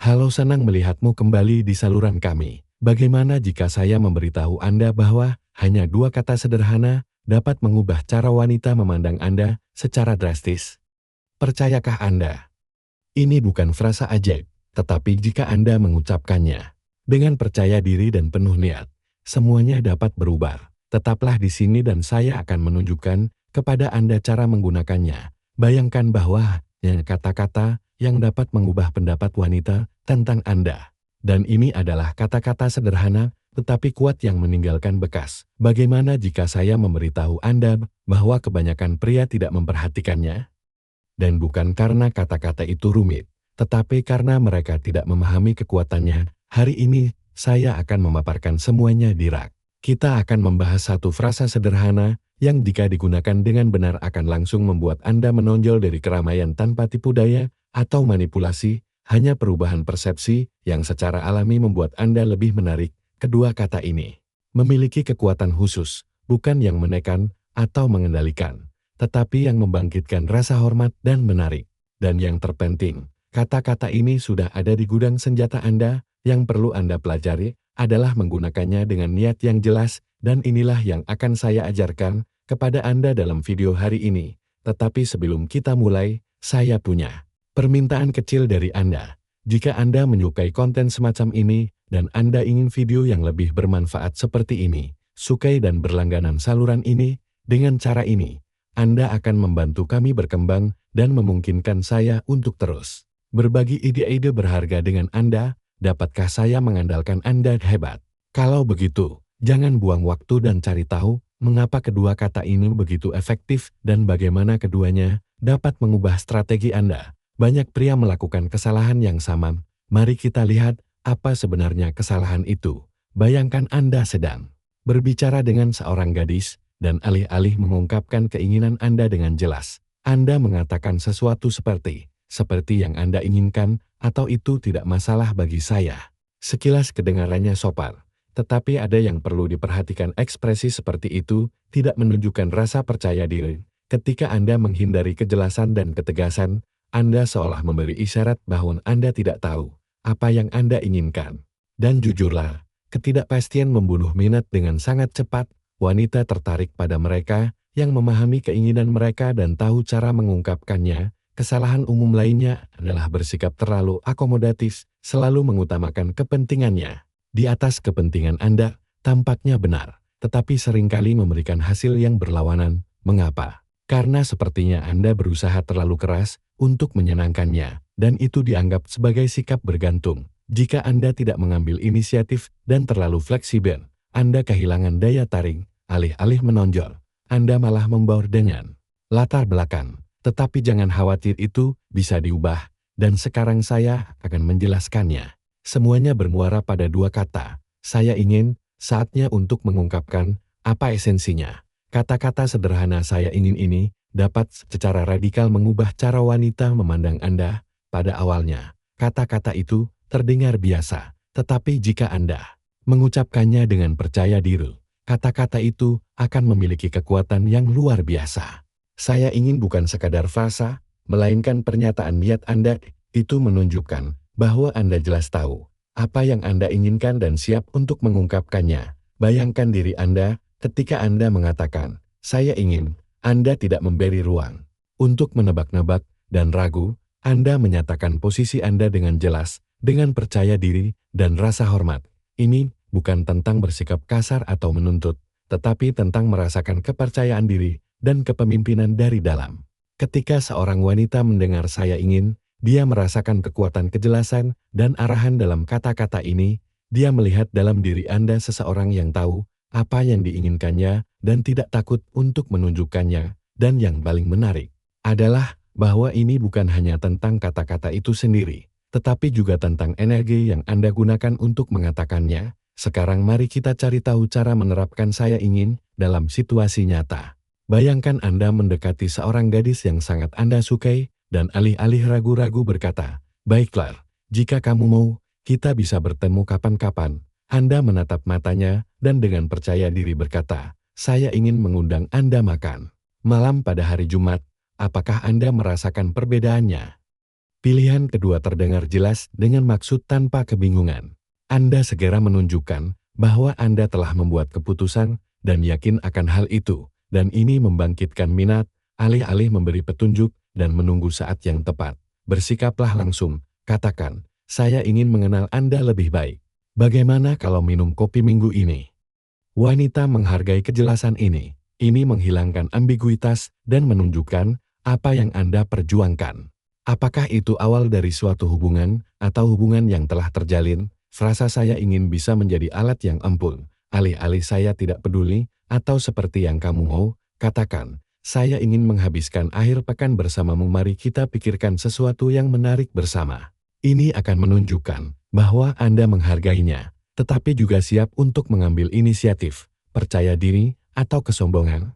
Halo, senang melihatmu kembali di saluran kami. Bagaimana jika saya memberitahu Anda bahwa hanya dua kata sederhana dapat mengubah cara wanita memandang Anda secara drastis? Percayakah Anda? Ini bukan frasa ajaib, tetapi jika Anda mengucapkannya dengan percaya diri dan penuh niat, semuanya dapat berubah. Tetaplah di sini dan saya akan menunjukkan kepada Anda cara menggunakannya. Bayangkan bahwa hanya kata-kata yang dapat mengubah pendapat wanita tentang Anda. Dan ini adalah kata-kata sederhana tetapi kuat yang meninggalkan bekas. Bagaimana jika saya memberitahu Anda bahwa kebanyakan pria tidak memperhatikannya? Dan bukan karena kata-kata itu rumit, tetapi karena mereka tidak memahami kekuatannya. Hari ini, saya akan memaparkan semuanya di rak. Kita akan membahas satu frasa sederhana yang jika digunakan dengan benar akan langsung membuat Anda menonjol dari keramaian tanpa tipu daya atau manipulasi, hanya perubahan persepsi yang secara alami membuat Anda lebih menarik. Kedua kata ini memiliki kekuatan khusus, bukan yang menekan atau mengendalikan, tetapi yang membangkitkan rasa hormat dan menarik. Dan yang terpenting, kata-kata ini sudah ada di gudang senjata Anda. Yang perlu Anda pelajari adalah menggunakannya dengan niat yang jelas, dan inilah yang akan saya ajarkan kepada Anda dalam video hari ini. Tetapi sebelum kita mulai, saya punya permintaan kecil dari Anda. Jika Anda menyukai konten semacam ini, dan Anda ingin video yang lebih bermanfaat seperti ini, sukai dan berlangganan saluran ini. Dengan cara ini, Anda akan membantu kami berkembang dan memungkinkan saya untuk terus berbagi ide-ide berharga dengan Anda. Dapatkah saya mengandalkan Anda hebat? Kalau begitu, jangan buang waktu dan cari tahu mengapa kedua kata ini begitu efektif dan bagaimana keduanya dapat mengubah strategi Anda. Banyak pria melakukan kesalahan yang sama. Mari kita lihat apa sebenarnya kesalahan itu. Bayangkan Anda sedang berbicara dengan seorang gadis, dan alih-alih mengungkapkan keinginan Anda dengan jelas, Anda mengatakan sesuatu seperti yang Anda inginkan, atau itu tidak masalah bagi saya. Sekilas kedengarannya sopan, tetapi ada yang perlu diperhatikan. Ekspresi seperti itu tidak menunjukkan rasa percaya diri. Ketika Anda menghindari kejelasan dan ketegasan, Anda seolah memberi isyarat bahwa Anda tidak tahu apa yang Anda inginkan. Dan jujurlah, ketidakpastian membunuh minat dengan sangat cepat. Wanita tertarik pada mereka yang memahami keinginan mereka dan tahu cara mengungkapkannya. Kesalahan umum lainnya adalah bersikap terlalu akomodatif, selalu mengutamakan kepentingannya di atas kepentingan Anda. Tampaknya benar, tetapi seringkali memberikan hasil yang berlawanan. Mengapa? Karena sepertinya Anda berusaha terlalu keras untuk menyenangkannya, dan itu dianggap sebagai sikap bergantung. Jika Anda tidak mengambil inisiatif dan terlalu fleksibel, Anda kehilangan daya tarik. Alih-alih menonjol, Anda malah membaur dengan latar belakang. Tetapi jangan khawatir, itu bisa diubah, dan sekarang saya akan menjelaskannya. Semuanya bermuara pada dua kata. Saya ingin, saatnya untuk mengungkapkan apa esensinya. Kata-kata sederhana saya ingin ini dapat secara radikal mengubah cara wanita memandang Anda. Pada awalnya, kata-kata itu terdengar biasa, tetapi jika Anda mengucapkannya dengan percaya diri, kata-kata itu akan memiliki kekuatan yang luar biasa. Saya ingin bukan sekadar frasa, melainkan pernyataan niat Anda. Itu menunjukkan bahwa Anda jelas tahu apa yang Anda inginkan dan siap untuk mengungkapkannya. Bayangkan diri Anda ketika Anda mengatakan, saya ingin. Anda tidak memberi ruang untuk menebak-nebak dan ragu. Anda menyatakan posisi Anda dengan jelas, dengan percaya diri dan rasa hormat. Ini bukan tentang bersikap kasar atau menuntut, tetapi tentang merasakan kepercayaan diri dan kepemimpinan dari dalam. Ketika seorang wanita mendengar saya ingin, dia merasakan kekuatan kejelasan dan arahan dalam kata-kata ini. Dia melihat dalam diri Anda seseorang yang tahu apa yang diinginkannya dan tidak takut untuk menunjukkannya. Dan yang paling menarik adalah bahwa ini bukan hanya tentang kata-kata itu sendiri, tetapi juga tentang energi yang Anda gunakan untuk mengatakannya. Sekarang mari kita cari tahu cara menerapkan saya ingin dalam situasi nyata. Bayangkan Anda mendekati seorang gadis yang sangat Anda sukai, dan alih-alih ragu-ragu berkata, baiklah, jika kamu mau, kita bisa bertemu kapan-kapan. Anda menatap matanya, dan dengan percaya diri berkata, saya ingin mengundang Anda makan malam pada hari Jumat. Apakah Anda merasakan perbedaannya? Pilihan kedua terdengar jelas dengan maksud tanpa kebingungan. Anda segera menunjukkan bahwa Anda telah membuat keputusan dan yakin akan hal itu, dan ini membangkitkan minat, alih-alih memberi petunjuk dan menunggu saat yang tepat. Bersikaplah langsung, katakan, saya ingin mengenal Anda lebih baik. Bagaimana kalau minum kopi minggu ini? Wanita menghargai kejelasan ini. Ini menghilangkan ambiguitas dan menunjukkan apa yang Anda perjuangkan. Apakah itu awal dari suatu hubungan atau hubungan yang telah terjalin? Frasa saya ingin bisa menjadi alat yang empuk, alih-alih saya tidak peduli, atau seperti yang kamu mau, katakan, saya ingin menghabiskan akhir pekan bersamamu, mari kita pikirkan sesuatu yang menarik bersama. Ini akan menunjukkan bahwa Anda menghargainya, tetapi juga siap untuk mengambil inisiatif, percaya diri, atau kesombongan.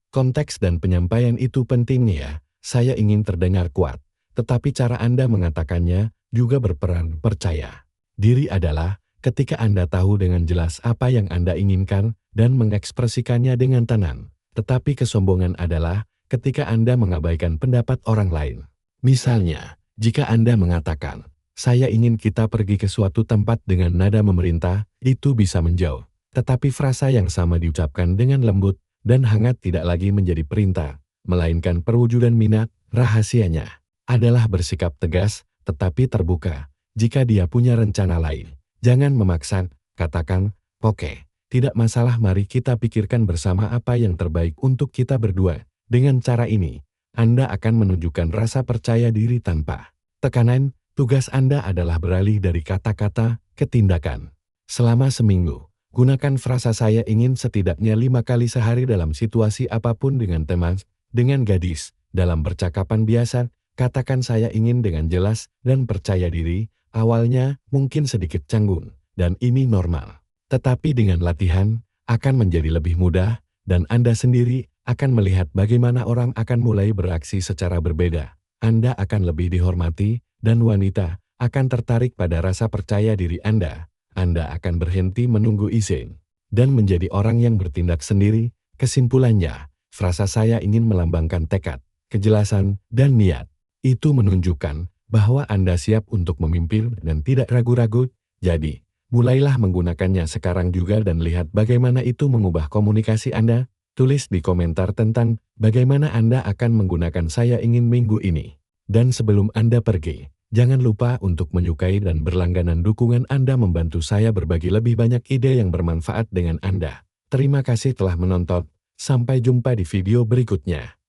Konteks dan penyampaian itu penting ya, saya ingin terdengar kuat, tetapi cara Anda mengatakannya juga berperan. Percaya diri adalah ketika Anda tahu dengan jelas apa yang Anda inginkan dan mengekspresikannya dengan tenang, tetapi kesombongan adalah ketika Anda mengabaikan pendapat orang lain. Misalnya, jika Anda mengatakan, saya ingin kita pergi ke suatu tempat dengan nada memerintah, itu bisa menjauh. Tetapi frasa yang sama diucapkan dengan lembut dan hangat tidak lagi menjadi perintah, melainkan perwujudan minat. Rahasianya adalah bersikap tegas, tetapi terbuka. Jika dia punya rencana lain, jangan memaksa, katakan, oke, tidak masalah, mari kita pikirkan bersama apa yang terbaik untuk kita berdua. Dengan cara ini, Anda akan menunjukkan rasa percaya diri tanpa tekanan. Tugas Anda adalah beralih dari kata-kata ke tindakan. Selama seminggu, gunakan frasa saya ingin setidaknya 5 kali sehari dalam situasi apapun, dengan teman, dengan gadis, dalam percakapan biasa. Katakan saya ingin dengan jelas dan percaya diri. Awalnya mungkin sedikit canggung, dan ini normal. Tetapi dengan latihan, akan menjadi lebih mudah, dan Anda sendiri akan melihat bagaimana orang akan mulai bereaksi secara berbeda. Anda akan lebih dihormati, dan wanita akan tertarik pada rasa percaya diri Anda. Anda akan berhenti menunggu izin, dan menjadi orang yang bertindak sendiri. Kesimpulannya, frasa saya ingin melambangkan tekad, kejelasan, dan niat. Itu menunjukkan bahwa Anda siap untuk memimpin dan tidak ragu-ragu. Jadi, mulailah menggunakannya sekarang juga dan lihat bagaimana itu mengubah komunikasi Anda. Tulis di komentar tentang bagaimana Anda akan menggunakan saya ingin minggu ini. Dan sebelum Anda pergi, jangan lupa untuk menyukai dan berlangganan. Dukungan Anda membantu saya berbagi lebih banyak ide yang bermanfaat dengan Anda. Terima kasih telah menonton. Sampai jumpa di video berikutnya.